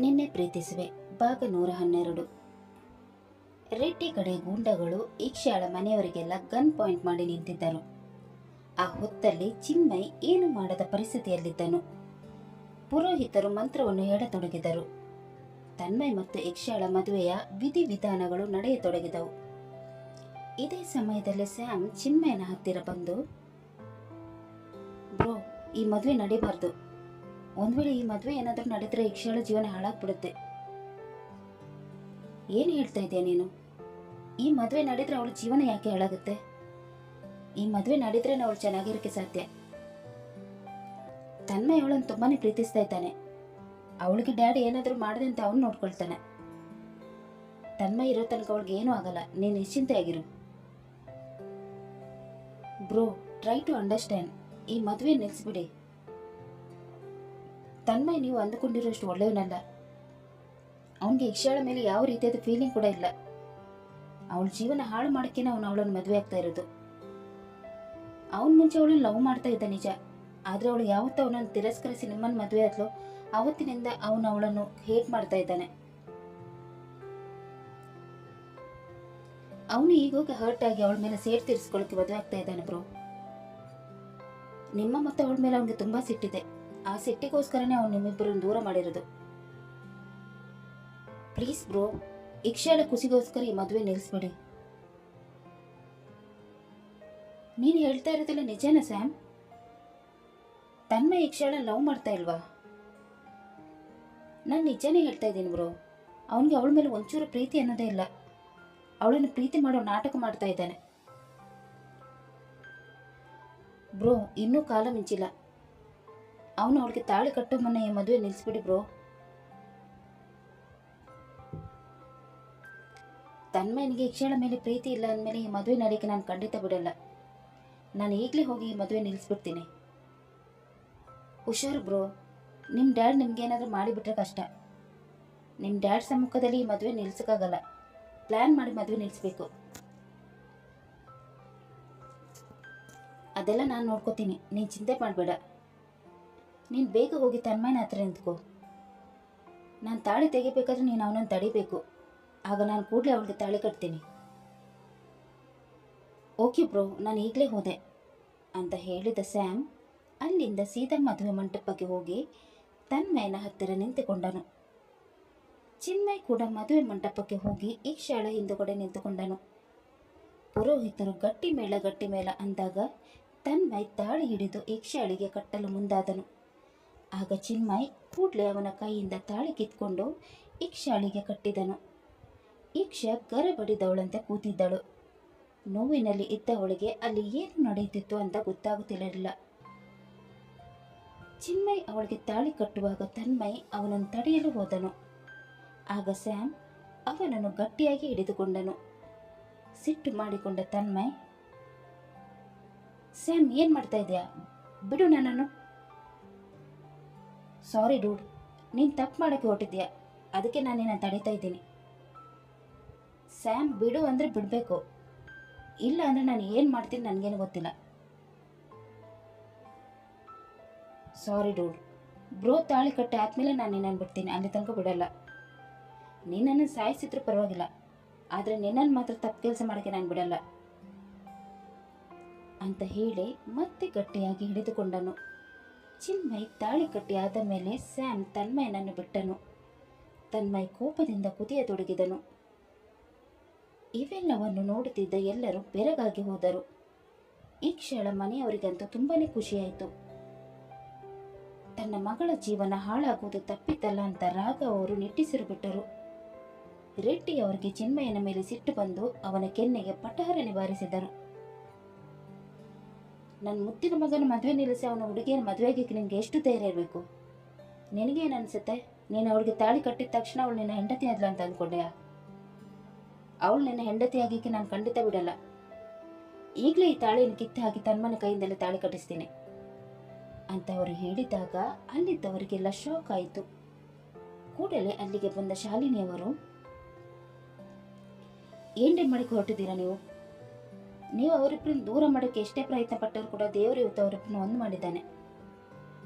ನಿನ್ನೆ ಪ್ರೀತಿಸುವೆ ಭಾಗ 112. ರೆಡ್ಡಿ ಕಡೆ ಗೂಂಡಗಳು ಈಕ್ಷಾಳ ಮನೆಯವರಿಗೆಲ್ಲ ಗನ್ ಪಾಯಿಂಟ್ ಮಾಡಿ ನಿಂತಿದ್ದರು. ಆ ಹೊತ್ತಲ್ಲಿ ಚಿನ್ಮಯ್ ಏನು ಮಾಡದ ಪರಿಸ್ಥಿತಿಯಲ್ಲಿದ್ದನು. ಪುರೋಹಿತರು ಮಂತ್ರವನ್ನು ಹೇಳತೊಡಗಿದರು. ತನ್ಮಯ್ ಮತ್ತು ಈಕ್ಷಾಳ ಮದುವೆಯ ವಿಧಿವಿಧಾನಗಳು ನಡೆಯತೊಡಗಿದವು. ಇದೇ ಸಮಯದಲ್ಲಿ ಸ್ಯಾಮ್ ಚಿನ್ಮಯನ ಹತ್ತಿರ ಬಂದು, ಬ್ರೋ, ಈ ಮದುವೆ ನಡೀಬಾರ್ದು. ಒಂದ್ ವೇಳೆ ಈ ಮದುವೆ ಏನಾದ್ರೂ ನಡೆದ್ರೆ ಈಕ್ಷಾಳ ಜೀವನ ಹಾಳಾಗ್ಬಿಡುತ್ತೆ. ಏನ್ ಹೇಳ್ತಾ ಇದೆಯಾ ನೀನು? ಈ ಮದುವೆ ನಡೆದ್ರೆ ಅವಳ ಜೀವನ ಯಾಕೆ ಹಾಳಾಗುತ್ತೆ? ಈ ಮದುವೆ ನಡೆದ್ರೆ ಅವಳು ಚೆನ್ನಾಗಿರಕ್ಕೆ ಸಾಧ್ಯ. ತನ್ಮಯ್ ಅವಳನ್ನು ತುಂಬಾನೇ ಪ್ರೀತಿಸ್ತಾ ಇದ್ದಾನೆ. ಅವಳಿಗೆ ಡ್ಯಾಡಿ ಏನಾದ್ರೂ ಮಾಡದೆ ಅಂತ ಅವನು ನೋಡ್ಕೊಳ್ತಾನೆ. ತನ್ಮಯ್ ಇರೋ ತನಕ ಅವಳಿಗೆ ಏನೂ ಆಗಲ್ಲ. ನೀನು ನಿಶ್ಚಿಂತೆ ಆಗಿರು. Bro, try to understand. ಈ ಮದುವೆ ನಿಲ್ಲಿಸ್ಬಿಡಿ. ತನ್ಮಯ್ ನೀವು ಅಂದುಕೊಂಡಿರೋಷ್ಟು ಒಳ್ಳೆಯವನಲ್ಲ. ಅವನಿಗೆ ಈಕ್ಷಾಳ ಮೇಲೆ ಯಾವ ರೀತಿಯಾದ ಫೀಲಿಂಗ್ ಕೂಡ ಇಲ್ಲ. ಅವಳ ಜೀವನ ಹಾಳು ಮಾಡೋಕ್ಕೇನೆ ಅವನು ಅವಳನ್ನು ಮದುವೆ ಆಗ್ತಾ ಇರೋದು. ಅವನ ಮುಂಚೆ ಅವಳನ್ನು ಲವ್ ಮಾಡ್ತಾ ಇದ್ದ ನಿಜ. ಆದ್ರೆ ಅವಳು ಯಾವತ್ತೂ ಅವನನ್ನು ತಿರಸ್ಕರಿಸಿ ನಿಮ್ಮನ್ನು ಮದುವೆ ಆದ್ಲು, ಅವತ್ತಿನಿಂದ ಅವನು ಅವಳನ್ನು ಹೇಟ್ ಮಾಡ್ತಾ ಇದ್ದಾನೆ. ಅವನು ಈಗೋಗ ಹರ್ಟ್ ಆಗಿ ಅವಳ ಮೇಲೆ ಸೇಡ್ ತೀರಿಸ್ಕೊಳ್ಳೋಕೆ ಮದುವೆ ಆಗ್ತಾ ಇದ್ದಾನೆ. ಬ್ರೋ, ನಿಮ್ಮ ಮತ್ತು ಅವಳ ಮೇಲೆ ಅವನಿಗೆ ತುಂಬಾ ಸಿಟ್ಟಿದೆ. ಆ ಸಿಟ್ಟಿಗೋಸ್ಕರನೇ ಅವನು ನಿಮ್ಮಿಬ್ಬರನ್ನು ದೂರ ಮಾಡಿರೋದು. ಪ್ಲೀಸ್ ಬ್ರೋ, ಈಕ್ಷಾಳ ಖುಷಿಗೋಸ್ಕರ ಈ ಮದುವೆ ನಿಲ್ಲಿಸ್ಬೇಡಿ. ನೀನು ಹೇಳ್ತಾ ಇರೋದಿಲ್ಲ ನಿಜನಾ ಸ್ಯಾಮ್? ತನ್ಮಯ್ ಈಕ್ಷಾಳ ಲವ್ ಮಾಡ್ತಾ ಇಲ್ವಾ? ನಾನು ನಿಜನೇ ಹೇಳ್ತಾ ಇದ್ದೀನಿ ಬ್ರೋ. ಅವನಿಗೆ ಅವಳ ಮೇಲೆ ಒಂಚೂರು ಪ್ರೀತಿ ಅನ್ನೋದೇ ಇಲ್ಲ. ಅವಳನ್ನು ಪ್ರೀತಿ ಮಾಡೋ ನಾಟಕ ಮಾಡ್ತಾ ಇದ್ದಾನೆ. ಬ್ರೋ, ಇನ್ನೂ ಕಾಲ ಮಿಂಚಿಲ್ಲ. ಅವನು ಅವಳಿಗೆ ತಾಳಿ ಕಟ್ಟೋ ಮುನ್ನ ಈ ಮದುವೆ ನಿಲ್ಲಿಸ್ಬಿಡಿ ಬ್ರೋ. ತನ್ಮಯನಿಗೆ ಈಕ್ಷಾಳ ಮೇಲೆ ಪ್ರೀತಿ ಇಲ್ಲ ಅಂದಮೇಲೆ ಈ ಮದುವೆ ನಡೆಯಕ್ಕೆ ನಾನು ಖಂಡಿತ ಬಿಡಲ್ಲ. ನಾನು ಈಗಲೇ ಹೋಗಿ ಈ ಮದುವೆ ನಿಲ್ಲಿಸ್ಬಿಡ್ತೀನಿ. ಹುಷಾರು ಬ್ರೋ, ನಿಮ್ಮ ಡ್ಯಾಡ್ ನಿಮ್ಗೇನಾದ್ರೂ ಮಾಡಿಬಿಟ್ರೆ ಕಷ್ಟ. ನಿಮ್ಮ ಡ್ಯಾಡ್ ಸಮ್ಮುಖದಲ್ಲಿ ಈ ಮದುವೆ ನಿಲ್ಸಕ್ಕಾಗಲ್ಲ. ಪ್ಲ್ಯಾನ್ ಮಾಡಿ ಮದುವೆ ನಿಲ್ಲಿಸ್ಬೇಕು. ಅದೆಲ್ಲ ನಾನು ನೋಡ್ಕೋತೀನಿ, ನೀನು ಚಿಂತೆ ಮಾಡಬೇಡ. ನೀನು ಬೇಗ ಹೋಗಿ ತನ್ಮಯನ ಹತ್ರ ನಿಂತ್ಕೋ. ನಾನು ತಾಳಿ ತೆಗಿಬೇಕಾದ್ರೆ ನೀನು ಅವನನ್ನು ತಡಿಬೇಕು. ಆಗ ನಾನು ಕೂಡಲೇ ಅವಳಿಗೆ ತಾಳಿ ಕಟ್ತೀನಿ. ಓಕೆ ಬ್ರೋ, ನಾನು ಈಗಲೇ ಹೋದೆ ಅಂತ ಹೇಳಿದ ಸ್ಯಾಮ್ ಅಲ್ಲಿಂದ ಸೀದಾ ಮದುವೆ ಮಂಟಪಕ್ಕೆ ಹೋಗಿ ತನ್ಮಯನ ಹತ್ತಿರ ನಿಂತುಕೊಂಡನು. ಚಿನ್ಮಯ್ ಕೂಡ ಮದುವೆ ಮಂಟಪಕ್ಕೆ ಹೋಗಿ ಈಕ್ಷಾಳ ಹಿಂದುಗಡೆ ನಿಂತುಕೊಂಡನು. ಪುರೋಹಿತರು ಗಟ್ಟಿ ಮೇಳ ಅಂದಾಗ ತನ್ಮಯ್ ತಾಳಿ ಹಿಡಿದು ಈಕ್ಷಾಳಿಗೆ ಕಟ್ಟಲು ಮುಂದಾದನು. ಆಗ ಚಿನ್ಮಯ್ ಕೂಡಲೇ ಅವನ ಕೈಯಿಂದ ತಾಳಿ ಕಿತ್ಕೊಂಡು ಈಕ್ಷಾಳಿಗೆ ಕಟ್ಟಿದನು. ಈಕ್ಷಾ ಗರಬಡಿದವಳಂತೆ ಕೂತಿದ್ದಳು. ನೋವಿನಲ್ಲಿ ಇದ್ದವಳಿಗೆ ಅಲ್ಲಿ ಏನು ನಡೆಯುತ್ತಿತ್ತು ಅಂತ ಗೊತ್ತಾಗುತ್ತಿರಲಿಲ್ಲ. ಚಿನ್ಮಯ್ ಅವಳಿಗೆ ತಾಳಿ ಕಟ್ಟುವಾಗ ತನ್ಮಯ್ ಅವನನ್ನು ತಡೆಯಲು ಹೋದನು. ಆಗ ಸ್ಯಾಮ್ ಅವನನ್ನು ಗಟ್ಟಿಯಾಗಿ ಹಿಡಿದುಕೊಂಡನು. ಸಿಟ್ಟು ಮಾಡಿಕೊಂಡ ತನ್ಮಯ್, ಸ್ಯಾಮ್, ಏನ್ ಮಾಡ್ತಾ ಇದೆಯಾ? ಬಿಡು ನನ್ನನ್ನು. ಸಾರಿ ಡೂಡ್, ನೀನು ತಪ್ಪು ಮಾಡೋಕ್ಕೆ ಹೊರಟಿದ್ಯಾ. ಅದಕ್ಕೆ ನಾನು ನಿನ್ನ ತಡೀತಾ ಇದ್ದೀನಿ. ಸ್ಯಾಮ್, ಬಿಡು ಅಂದರೆ ಬಿಡಬೇಕು, ಇಲ್ಲ ಅಂದರೆ ನಾನು ಏನು ಮಾಡ್ತೀನಿ ನನಗೇನು ಗೊತ್ತಿಲ್ಲ. ಸಾರಿ ಡೂಡ್. ಬ್ರೋ ತಾಳಿ ಕಟ್ಟೆ ಆದಮೇಲೆ ನಾನು ನಿನ್ನನ್ನು ಬಿಡ್ತೀನಿ, ಅಲ್ಲಿ ತನಕ ಬಿಡಲ್ಲ. ನಿನ್ನನ್ನು ಸಾಯಿಸಿದ್ರೂ ಪರವಾಗಿಲ್ಲ, ಆದರೆ ನಿನ್ನನ್ನು ಮಾತ್ರ ತಪ್ಪು ಕೆಲಸ ಮಾಡೋಕ್ಕೆ ನಾನು ಬಿಡಲ್ಲ ಅಂತ ಹೇಳಿ ಮತ್ತೆ ಗಟ್ಟಿಯಾಗಿ ಹಿಡಿದುಕೊಂಡನು. ಚಿನ್ಮಯ್ ತಾಳಿ ಕಟ್ಟಿ ಆದ ಮೇಲೆ ಸ್ಯಾಮ್ ತನ್ಮಯನನ್ನು ಬಿಟ್ಟನು. ತನ್ಮಯ್ ಕೋಪದಿಂದ ಕುದಿಯತೊಡಗಿದನು. ಇವೆಲ್ಲವನ್ನು ನೋಡುತ್ತಿದ್ದ ಎಲ್ಲರೂ ಬೆರಗಾಗಿ ಹೋದರು. ಈಕ್ಷಾಳ ಮನೆಯವರಿಗಂತೂ ತುಂಬಾನೇ ಖುಷಿಯಾಯಿತು. ತನ್ನ ಮಗಳ ಜೀವನ ಹಾಳಾಗುವುದು ತಪ್ಪಿತಲ್ಲ ಅಂತ ರಾಘ ಅವರು ನಿಟ್ಟುಸಿರು ಬಿಟ್ಟರು. ರೆಡ್ಡಿ ಅವರಿಗೆ ಚಿನ್ಮಯನ ಮೇಲೆ ಸಿಟ್ಟು ಬಂದು ಅವನ ಕೆನ್ನೆಗೆ ಪಟಹರ ನಿವಾರಿಸಿದರು. ನನ್ನ ಮುತ್ತಿನ ಮಗನ ಮದುವೆ ನಿಲ್ಲಿಸಿ ಅವನ ಹುಡುಗಿಯನ್ನು ಮದುವೆಗೆ ನಿನಗೆ ಎಷ್ಟು ಧೈರ್ಯ ಇರಬೇಕು? ನಿನಗೇನು ಅನಿಸುತ್ತೆ? ನೀನು ಅವಳಿಗೆ ತಾಳಿ ಕಟ್ಟಿದ ತಕ್ಷಣ ಅವಳು ನಿನ್ನ ಹೆಂಡತಿ ಆದ್ಲ ಅಂತ ಅಂದ್ಕೊಂಡೆಯಾ? ಅವಳು ನಿನ್ನ ಹೆಂಡತಿ ಆಗಿಕ್ಕೆ ನಾನು ಖಂಡಿತ ಬಿಡಲ್ಲ. ಈಗಲೇ ಈ ತಾಳಿಯನ್ನು ಕಿತ್ತು ಹಾಕಿ ತನ್ಮನ ಕೈಯಿಂದಲೇ ತಾಳಿ ಕಟ್ಟಿಸ್ತೀನಿ ಅಂತ ಅವರು ಹೇಳಿದಾಗ ಅಲ್ಲಿದ್ದವರಿಗೆಲ್ಲ ಶಾಕ್ ಆಯಿತು. ಕೂಡಲೇ ಅಲ್ಲಿಗೆ ಬಂದ ಶಾಲಿನಿಯವರು, ಏನ್ರಿ ಮಾಡಕ್ಕೆ ಹೊರಟಿದ್ದೀರಾ ನೀವು ಅವರಿಬ್ಬರನ್ನು ದೂರ ಮಾಡೋಕ್ಕೆ ಎಷ್ಟೇ ಪ್ರಯತ್ನ ಪಟ್ಟರೂ ಕೂಡ ದೇವರು ಇವತ್ತು ಅವರಿಬ್ಬರನ್ನು ಒಂದು ಮಾಡಿದ್ದಾನೆ.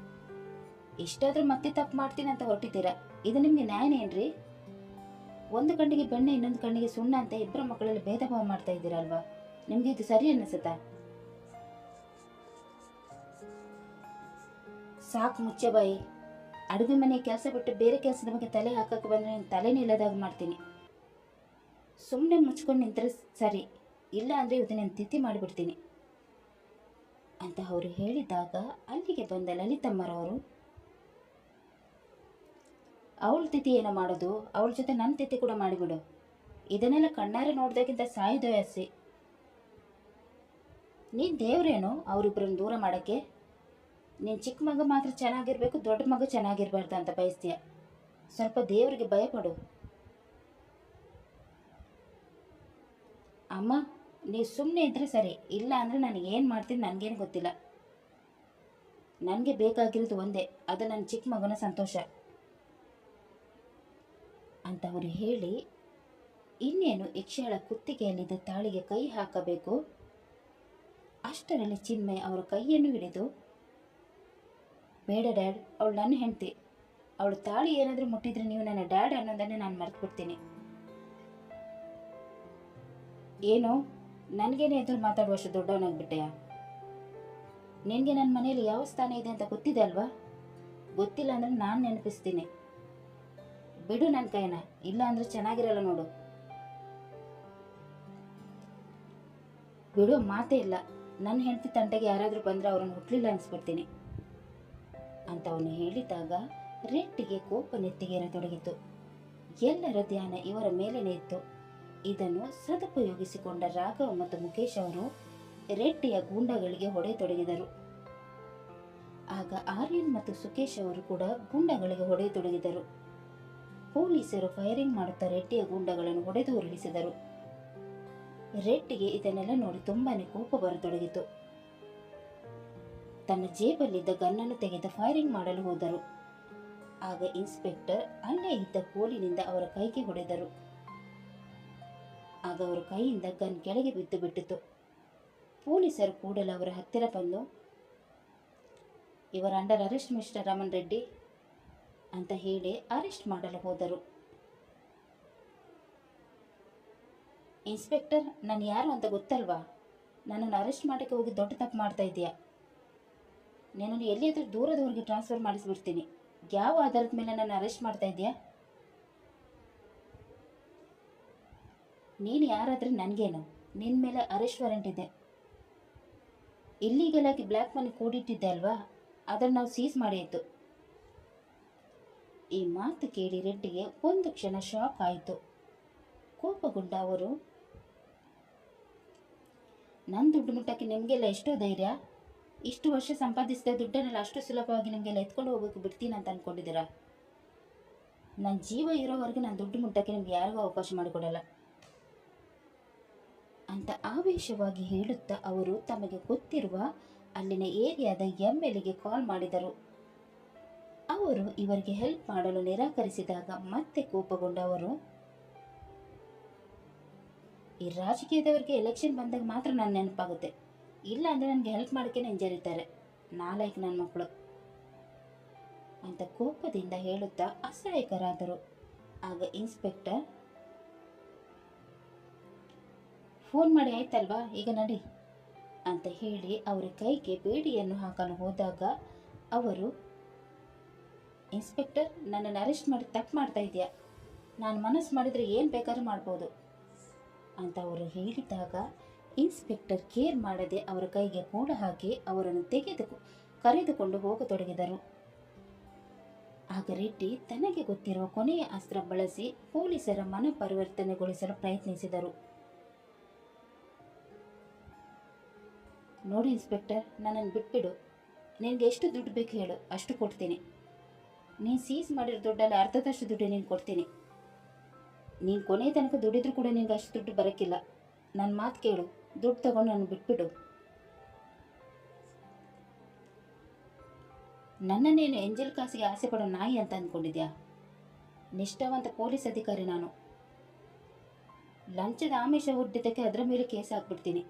ಇಷ್ಟಾದ್ರೂ ಮತ್ತೆ ತಪ್ಪು ಮಾಡ್ತೀನಿ ಅಂತ ಹೊರಟಿದ್ದೀರಾ, ಇದು ನಿಮಗೆ ನ್ಯಾಯನೇನ್ರಿ? ಒಂದು ಕಣ್ಣಿಗೆ ಬೆಣ್ಣೆ ಇನ್ನೊಂದು ಕಣ್ಣಿಗೆ ಸುಣ್ಣ ಅಂತ ಇಬ್ಬರ ಮಕ್ಕಳಲ್ಲಿ ಭೇದ ಭಾವ ಮಾಡ್ತಾ ಇದ್ದೀರಲ್ವಾ? ನಿಮ್ಗೆ ಇದು ಸರಿ ಅನ್ನಿಸುತ್ತಾ? ಸಾಕು ಮುಚ್ಚೆ ಬಾಯಿ. ಅಡುಗೆ ಮನೆ ಕೆಲಸ ಬಿಟ್ಟು ಬೇರೆ ಕೆಲಸದ ಬಗ್ಗೆ ತಲೆ ಹಾಕಕ್ಕೆ ಬಂದರೆ ನೀನು ತಲೆನೇ ಇಲ್ಲದಾಗ ಮಾಡ್ತೀನಿ. ಸುಮ್ಮನೆ ಮುಚ್ಕೊಂಡು ನಿಂತರೆ ಸರಿ, ಇಲ್ಲ ಅಂದರೆ ಇವತ್ತು ನಾನು ತಿಥಿ ಮಾಡಿಬಿಡ್ತೀನಿ ಅಂತ ಅವರು ಹೇಳಿದಾಗ ಅಲ್ಲಿಗೆ ಬಂದ ಲಲಿತಮ್ಮರವರು, ಅವಳ ತಿಥಿ ಏನೋ ಮಾಡೋದು, ಅವಳ ಜೊತೆ ನನ್ನ ತಿಥಿ ಕೂಡ ಮಾಡಿಬಿಡು, ಇದನ್ನೆಲ್ಲ ಕಣ್ಣಾರೆ ನೋಡ್ದಾಗಿಂತ ಸಾಯೋದು ಆಸೆ. ನೀನು ದೇವ್ರೇನು ಅವರಿಬ್ಬರನ್ನು ದೂರ ಮಾಡೋಕ್ಕೆ? ನೀನು ಚಿಕ್ಕ ಮಗ ಮಾತ್ರ ಚೆನ್ನಾಗಿರ್ಬೇಕು, ದೊಡ್ಡ ಮಗ ಚೆನ್ನಾಗಿರ್ಬಾರ್ದು ಅಂತ ಬಯಸ್ತೀಯ. ಸ್ವಲ್ಪ ದೇವರಿಗೆ ಭಯಪಡು. ಅಮ್ಮ, ನೀವು ಸುಮ್ಮನೆ ಇದ್ರೆ ಸರಿ, ಇಲ್ಲ ಅಂದರೆ ನನಗೆ ಏನು ಮಾಡ್ತೀನಿ ನನಗೇನು ಗೊತ್ತಿಲ್ಲ. ನನಗೆ ಬೇಕಾಗಿರೋದು ಒಂದೇ, ಅದು ನನ್ನ ಚಿಕ್ಕ ಮಗನ ಸಂತೋಷ ಅಂತ ಅವರು ಹೇಳಿ ಇನ್ನೇನು ಯಕ್ಷಳ ಕುತ್ತಿಗೆಯಲ್ಲಿದ್ದ ತಾಳಿಗೆ ಕೈ ಹಾಕಬೇಕು. ಅಷ್ಟರಲ್ಲಿ ಚಿನ್ಮಯ್ ಅವರ ಕೈಯನ್ನು ಹಿಡಿದು, ಬೇಡ ಡ್ಯಾಡ್, ಅವಳು ನನ್ನ ಹೆಂಡತಿ, ಅವಳು ತಾಳಿ ಏನಾದರೂ ಮುಟ್ಟಿದ್ರೆ ನೀವು ನನ್ನ ಡ್ಯಾಡ್ ಅನ್ನೋದನ್ನೇ ನಾನು ಮರೆತುಬಿಡ್ತೀನಿ. ಏನು, ನನಗೇನೆ ಎದುರು ಮಾತಾಡುವಷ್ಟು ದೊಡ್ಡವನಾಗ್ಬಿಟ್ಟೆಯಾ? ನಿನಗೆ ನನ್ನ ಮನೆಯಲ್ಲಿ ಯಾವ ಸ್ಥಾನ ಇದೆ ಅಂತ ಗೊತ್ತಿದೆ ಅಲ್ವಾ? ಗೊತ್ತಿಲ್ಲ ಅಂದರೆ ನಾನು ನೆನಪಿಸ್ತೀನಿ. ಬಿಡು ನನ್ನ ಕೈನ, ಇಲ್ಲ ಅಂದರೆ ಚೆನ್ನಾಗಿರಲ್ಲ ನೋಡು. ಬಿಡೋ ಮಾತೇ ಇಲ್ಲ. ನನ್ನ ಹೆಂಡತಿ ತಂಟೆಗೆ ಯಾರಾದರೂ ಬಂದರೆ ಅವರನ್ನು ಹುಟ್ಟಲಿಲ್ಲ ಅನಿಸ್ಬಿಡ್ತೀನಿ ಅಂತ ಅವನು ಹೇಳಿದಾಗ ರೆಟ್ಟಿಗೆ ಕೋಪ ನೆತ್ತಿಗೇರತೊಡಗಿತು. ಎಲ್ಲರ ಧ್ಯಾನ ಇವರ ಮೇಲೇನೆ ಇತ್ತು. ಇದನ್ನು ಸದುಪಯೋಗಿಸಿಕೊಂಡ ರಾಘವ್ ಮತ್ತು ಮುಖೇಶ್ ಅವರು ರೆಡ್ಡಿಯ ಗೂಂಡಗಳಿಗೆ ಹೊಡೆಯತೊಡಗಿದರು. ಆಗ ಆರ್ಯನ್ ಮತ್ತು ಸುಕೇಶ್ ಅವರು ಕೂಡ ಗೂಂಡಗಳಿಗೆ ಹೊಡೆಯತೊಡಗಿದರು. ಪೊಲೀಸರು ಫೈರಿಂಗ್ ಮಾಡುತ್ತಾ ರೆಡ್ಡಿಯ ಗೂಂಡಗಳನ್ನು ಹೊಡೆದು ಉರುಳಿಸಿದರು. ರೆಡ್ಡಿಗೆ ಇದನ್ನೆಲ್ಲ ನೋಡಿ ತುಂಬಾನೇ ಕೋಪ ಬರತೊಡಗಿತು. ತನ್ನ ಜೇಬಲ್ಲಿದ್ದ ಗನ್ನನ್ನು ತೆಗೆದು ಫೈರಿಂಗ್ ಮಾಡಲು ಹೋದರು. ಆಗ ಇನ್ಸ್ಪೆಕ್ಟರ್ ಅಲ್ಲೇ ಇದ್ದ ಕೋಲಿನಿಂದ ಅವರ ಕೈಗೆ ಹೊಡೆದರು. ಆಗ ಅವರ ಕೈಯಿಂದ ಗನ್ ಕೆಳಗೆ ಬಿದ್ದು ಬಿಟ್ಟಿತು. ಪೊಲೀಸರು ಕೂಡಲೇ ಅವರ ಹತ್ತಿರ ಬಂದು, ಇವರ under arrest mister Raman Reddy ಅಂತ ಹೇಳಿ ಅರೆಸ್ಟ್ ಮಾಡಲು ಹೋದರು. ಇನ್ಸ್ಪೆಕ್ಟರ್, ನಾನು ಯಾರು ಅಂತ ಗೊತ್ತಲ್ವಾ? ನನ್ನನ್ನು ಅರೆಸ್ಟ್ ಮಾಡೋಕ್ಕೆ ಹೋಗಿ ದೊಡ್ಡ ತಪ್ಪು ಮಾಡ್ತಾ ಇದೆಯಾ? ನನ್ನನ್ನು ಎಲ್ಲಿಯಾದರೂ ದೂರದವರೆಗೆ ಟ್ರಾನ್ಸ್ಫರ್ ಮಾಡಿಸ್ಬಿಡ್ತೀನಿ. ಯಾವ ಆಧಾರದ ಮೇಲೆ ನನ್ನ ಅರೆಸ್ಟ್ ಮಾಡ್ತಾ ಇದೆಯಾ? ನೀನು ಯಾರಾದರೆ ನನಗೇನು? ನಿನ್ನ ಮೇಲೆ ಅರೆಸ್ಟ್ ವಾರೆಂಟ್ ಇದೆ. ಇಲ್ಲೀಗಲ್ ಆಗಿ ಬ್ಲ್ಯಾಕ್ ಮನಿ ಕೂಡಿಟ್ಟಿದ್ದೆ ಅಲ್ವಾ, ಅದನ್ನು ನಾವು ಸೀಸ್ ಮಾಡಿತ್ತು. ಈ ಮಾತು ಕೇಳಿ ರೆಡ್ಡಿಗೆ ಒಂದು ಕ್ಷಣ ಶಾಕ್ ಆಯಿತು. ಕೋಪಗೊಂಡ ಅವರು, ನನ್ನ ದುಡ್ಡು ಮುಟ್ಟಕ್ಕೆ ನಿಮಗೆಲ್ಲ ಎಷ್ಟೋ ಧೈರ್ಯ? ಇಷ್ಟು ವರ್ಷ ಸಂಪಾದಿಸಿದ ದುಡ್ಡನ್ನೆಲ್ಲ ಅಷ್ಟು ಸುಲಭವಾಗಿ ನಿಮಗೆಲ್ಲ ಎತ್ಕೊಂಡು ಹೋಗೋಕೆ ಬಿಡ್ತೀನಿ ಅಂತ ಅಂದ್ಕೊಂಡಿದ್ದೀರಾ? ನನ್ನ ಜೀವ ಇರೋವರೆಗೆ ನಾನು ದುಡ್ಡು ಮುಟ್ಟಕ್ಕೆ ನಿಮ್ಗೆ ಯಾರಿಗೂ ಅವಕಾಶ ಮಾಡಿಕೊಡಲ್ಲ ಅಂತ ಆವೇಶವಾಗಿ ಹೇಳುತ್ತಾ ಅವರು ತಮಗೆ ಗೊತ್ತಿರುವ ಅಲ್ಲಿನ ಏರಿಯಾದ MLAಗೆ ಕಾಲ್ ಮಾಡಿದರು. ಅವರು ಇವರಿಗೆ ಹೆಲ್ಪ್ ಮಾಡಲು ನಿರಾಕರಿಸಿದಾಗ ಮತ್ತೆ ಕೋಪಗೊಂಡ ಅವರು, ಈ ರಾಜಕೀಯದವರಿಗೆ ಎಲೆಕ್ಷನ್ ಬಂದಾಗ ಮಾತ್ರ ನಾನು ನೆನಪಾಗುತ್ತೆ, ಇಲ್ಲ ಅಂದರೆ ನನಗೆ ಹೆಲ್ಪ್ ಮಾಡೋಕ್ಕೆ ಹಿಂಜರಿತಾರೆ, ನಾಲಾಯಕ್ ನನ್ನ ಮಕ್ಕಳು ಅಂತ ಕೋಪದಿಂದ ಹೇಳುತ್ತಾ ಅಸಹಾಯಕರಾದರು. ಆಗ ಇನ್ಸ್ಪೆಕ್ಟರ್, ಫೋನ್ ಮಾಡಿ ಆಯ್ತಲ್ವಾ, ಈಗ ನಡಿ ಅಂತ ಹೇಳಿ ಅವರ ಕೈಗೆ ಬೇಡಿಯನ್ನು ಹಾಕಲು ಹೋದಾಗ ಅವರು, ಇನ್ಸ್ಪೆಕ್ಟರ್, ನನ್ನನ್ನು ಅರೆಸ್ಟ್ ಮಾಡಿ ತಪ್ಪು ಮಾಡ್ತಾ ಇದೆಯಾ? ನಾನು ಮನಸ್ಸು ಮಾಡಿದರೆ ಏನು ಬೇಕಾದ್ರೂ ಮಾಡ್ಬೋದು ಅಂತ ಅವರು ಹೇಳಿದಾಗ ಇನ್ಸ್ಪೆಕ್ಟರ್ ಕೇರ್ ಮಾಡದೆ ಅವರ ಕೈಗೆ ಕೂಡ ಹಾಕಿ ಅವರನ್ನು ಕರೆದುಕೊಂಡು ಹೋಗತೊಡಗಿದರು. ಆಗ ರೆಡ್ಡಿ ತನಗೆ ಗೊತ್ತಿರುವ ಕೊನೆಯ ಅಸ್ತ್ರ ಬಳಸಿ ಪೊಲೀಸರ ಮನ ಪರಿವರ್ತನೆಗೊಳಿಸಲು ಪ್ರಯತ್ನಿಸಿದರು. ನೋಡಿ ಇನ್ಸ್ಪೆಕ್ಟರ್, ನನ್ನನ್ನು ಬಿಟ್ಬಿಡು. ನಿನಗೆ ಎಷ್ಟು ದುಡ್ಡು ಬೇಕು ಹೇಳು, ಅಷ್ಟು ಕೊಡ್ತೀನಿ. ನೀನು ಸೀಸ್ ಮಾಡಿರೋ ದುಡ್ಡಲ್ಲಿ ಅರ್ಧದಷ್ಟು ದುಡ್ಡು ನೀನು ಕೊಡ್ತೀನಿ. ನೀನು ಕೊನೆ ತನಕ ದುಡಿದ್ರೂ ಕೂಡ ನಿನಗೆ ಅಷ್ಟು ದುಡ್ಡು ಬರೋಕ್ಕಿಲ್ಲ. ನನ್ನ ಮಾತು ಕೇಳು, ದುಡ್ಡು ತಗೊಂಡು ನಾನು ಬಿಟ್ಬಿಡು. ನನ್ನನ್ನೇನು ಎಂಜಲ್ ಕಾಸಿಗೆ ಆಸೆ ಪಡೋ ನಾಯಿ ಅಂತ ಅಂದ್ಕೊಂಡಿದ್ಯಾ? ನಿಷ್ಠಾವಂತ ಪೊಲೀಸ್ ಅಧಿಕಾರಿ ನಾನು. ಲಂಚದ ಆಮಿಷ ಹುಟ್ಟಿದ್ದಕ್ಕೆ ಅದರ ಮೇಲೆ ಕೇಸ್ ಹಾಕ್ಬಿಡ್ತೀನಿ.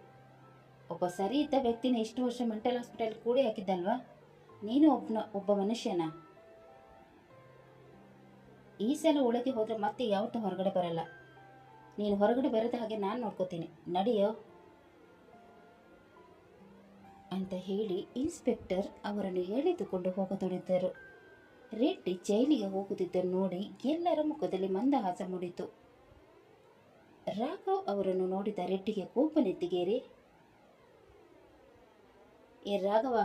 ಒಬ್ಬ ಸರಿ ಇದ್ದ ವ್ಯಕ್ತಿನ ಇಷ್ಟು ವರ್ಷ ಮೆಂಟಲ್ ಹಾಸ್ಪಿಟಲ್ ಕೂಡಿ ಹಾಕಿದ್ದಲ್ವಾ? ನೀನು ಒಬ್ಬ ಮನುಷ್ಯನ? ಈ ಸಲ ಒಳಗೆ ಹೋದರೆ ಮತ್ತೆ ಯಾವತ್ತೂ ಹೊರಗಡೆ ಬರಲ್ಲ. ನೀನು ಹೊರಗಡೆ ಬರದ ಹಾಗೆ ನಾನು ನೋಡ್ಕೋತೀನಿ, ನಡಿಯೋ ಅಂತ ಹೇಳಿ ಇನ್ಸ್ಪೆಕ್ಟರ್ ಅವರನ್ನು ಎಳೆದುಕೊಂಡು ಹೋಗತೊಡಗಿದರು. ರೆಡ್ಡಿ ಜೈಲಿಗೆ ಹೋಗುತ್ತಿದ್ದನ್ನು ನೋಡಿ ಎಲ್ಲರ ಮುಖದಲ್ಲಿ ಮಂದಹಾಸ ಮೂಡಿತು. ರಾಘವ್ ಅವರನ್ನು ನೋಡಿದ ರೆಡ್ಡಿಗೆ ಕೋಪ ನೆತ್ತಿಗೇರಿ, ಏ ರಾಘವ,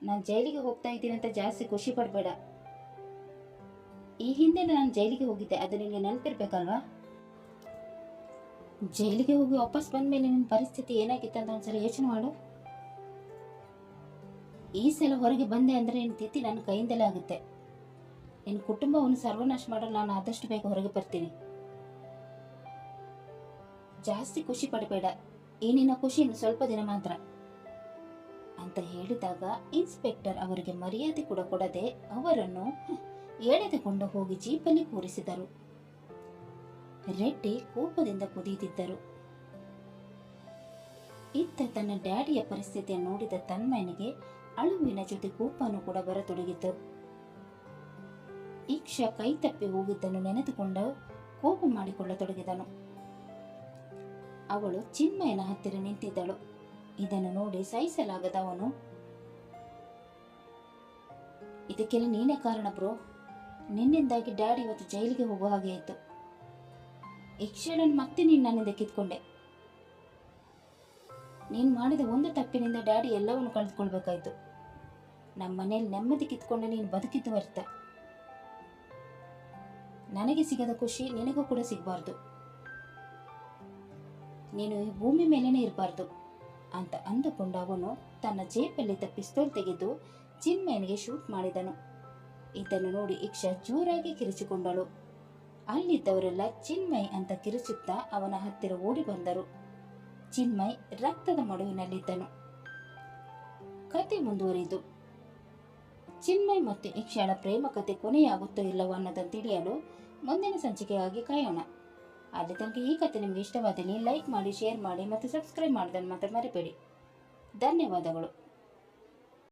ನಾನು ಜೈಲಿಗೆ ಹೋಗ್ತಾ ಇದ್ದೀನಿ ಅಂತ ಜಾಸ್ತಿ ಖುಷಿ ಪಡಬೇಡ. ಈ ಹಿಂದೆ ನಾನು ಜೈಲಿಗೆ ಹೋಗಿದ್ದೆ, ಅದು ನಿನಗೆ ನೆನಪಿರ್ಬೇಕಲ್ವಾ? ಜೈಲಿಗೆ ಹೋಗಿ ವಾಪಸ್ ಬಂದ ಮೇಲೆ ನಿನ್ನ ಪರಿಸ್ಥಿತಿ ಏನಾಗಿತ್ತು ಅಂತ ಒಂದ್ಸಲ ಯೋಚನೆ ಮಾಡು. ಈ ಸಲ ಹೊರಗೆ ಬಂದೆ ಅಂದರೆ ನಿನ್ನ ತಿಥಿ ನನ್ನ ಕೈಯಿಂದಲೇ ಆಗುತ್ತೆ. ನಿನ್ನ ಕುಟುಂಬವನ್ನು ಸರ್ವನಾಶ ಮಾಡಲು ನಾನು ಆದಷ್ಟು ಬೇಗ ಹೊರಗೆ ಬರ್ತೀನಿ. ಜಾಸ್ತಿ ಖುಷಿ ಪಡಬೇಡ, ಈ ನಿನ್ನ ಖುಷಿ ಇನ್ನು ಸ್ವಲ್ಪ ದಿನ ಮಾತ್ರ ಅಂತ ಹೇಳಿದಾಗ ಇನ್ಸ್ಪೆಕ್ಟರ್ ಅವರಿಗೆ ಮರ್ಯಾದೆ ಕೂಡ ಕೊಡದೆ ಅವರನ್ನು ಎಳೆದುಕೊಂಡು ಹೋಗಿ ಜೀಪಲ್ಲಿ ಕೂರಿಸಿದರು. ರೆಡ್ಡಿ ಕೋಪದಿಂದ ಕುದಿಯುತ್ತಿದ್ದರು. ಇತ್ತ ತನ್ನ ಡ್ಯಾಡಿಯ ಪರಿಸ್ಥಿತಿಯನ್ನು ನೋಡಿದ ತನ್ಮಯನಿಗೆ ಅಳುವಿನ ಜೊತೆ ಕೋಪನೂ ಕೂಡ ಬರತೊಡಗಿತ್ತು. ಇಕ್ಷಾ ಕೈ ತಪ್ಪಿ ಹೋಗಿದ್ದನ್ನು ನೆನೆದುಕೊಂಡು ಕೋಪ ಮಾಡಿಕೊಳ್ಳತೊಡಗಿದನು. ಅವಳು ಚಿನ್ಮಯನ ಹತ್ತಿರ ನಿಂತಿದ್ದಳು. ಇದನ್ನು ನೋಡಿ ಸಹಿಸಲಾಗದ ಅವನು, ಇದಕ್ಕೆಲ್ಲ ನೀನೇ ಕಾರಣ ಬ್ರೋ. ನಿನ್ನಿಂದಾಗಿ ಡ್ಯಾಡಿ ಇವತ್ತು ಜೈಲಿಗೆ ಹೋಗುವ ಹಾಗೆ ಆಯಿತು. ಇಕ್ಷಳನ್ನು ಮತ್ತೆ ನೀನು ನನ್ನಿಂದ ಕಿತ್ಕೊಂಡೆ. ನೀನು ಮಾಡಿದ ಒಂದು ತಪ್ಪಿನಿಂದ ಡ್ಯಾಡಿ ಎಲ್ಲವನ್ನು ಕಳೆದುಕೊಳ್ಬೇಕಾಯ್ತು. ನಮ್ಮ ಮನೇಲಿ ನೆಮ್ಮದಿ ಕಿತ್ಕೊಂಡೆ ನೀನು ಬದುಕಿದ್ದು ವ್ಯರ್ಥ. ನನಗೆ ಸಿಗದ ಖುಷಿ ನಿನಗೂ ಕೂಡ ಸಿಗಬಾರ್ದು. ನೀನು ಈ ಭೂಮಿ ಮೇಲೇನೆ ಇರಬಾರ್ದು ಅಂತ ಅಂದುಕೊಂಡ ಅವನು ತನ್ನ ಜೇಬಲ್ಲಿದ್ದ ಪಿಸ್ತೂಲ್ ತೆಗೆದು ಚಿನ್ಮಯನಿಗೆ ಶೂಟ್ ಮಾಡಿದನು. ಇದನ್ನು ನೋಡಿ ಇಕ್ಷಾ ಜೋರಾಗಿ ಕಿರಿಚಿಕೊಂಡಳು. ಅಲ್ಲಿದ್ದವರೆಲ್ಲ ಚಿನ್ಮಯ್ ಅಂತ ಕಿರಿಚುತ್ತಾ ಅವನ ಹತ್ತಿರ ಓಡಿ ಬಂದರು. ಚಿನ್ಮಯ್ ರಕ್ತದ ಮಡುವಿನಲ್ಲಿದ್ದನು. ಕತೆ ಮುಂದುವರಿದು. ಚಿನ್ಮಯ್ ಮತ್ತು ಇಕ್ಷಾಳ ಪ್ರೇಮ ಕತೆ ಕೊನೆಯಾಗುತ್ತೋ ಇಲ್ಲವೋ ಅನ್ನೋದನ್ನು ತಿಳಿಯಲು ಮುಂದಿನ ಸಂಚಿಕೆಯಾಗಿ ಕಾಯೋಣ. ಅಲ್ಲಿ ತನಕ ಈ ಕತೆ ನಿಮಗೆ ಇಷ್ಟವಾದಲ್ಲಿ ಲೈಕ್ ಮಾಡಿ, ಶೇರ್ ಮಾಡಿ ಮತ್ತು ಸಬ್ಸ್ಕ್ರೈಬ್ ಮಾಡೋದನ್ನು ಮಾತ್ರ ಮರಿಬೇಡಿ. ಧನ್ಯವಾದಗಳು.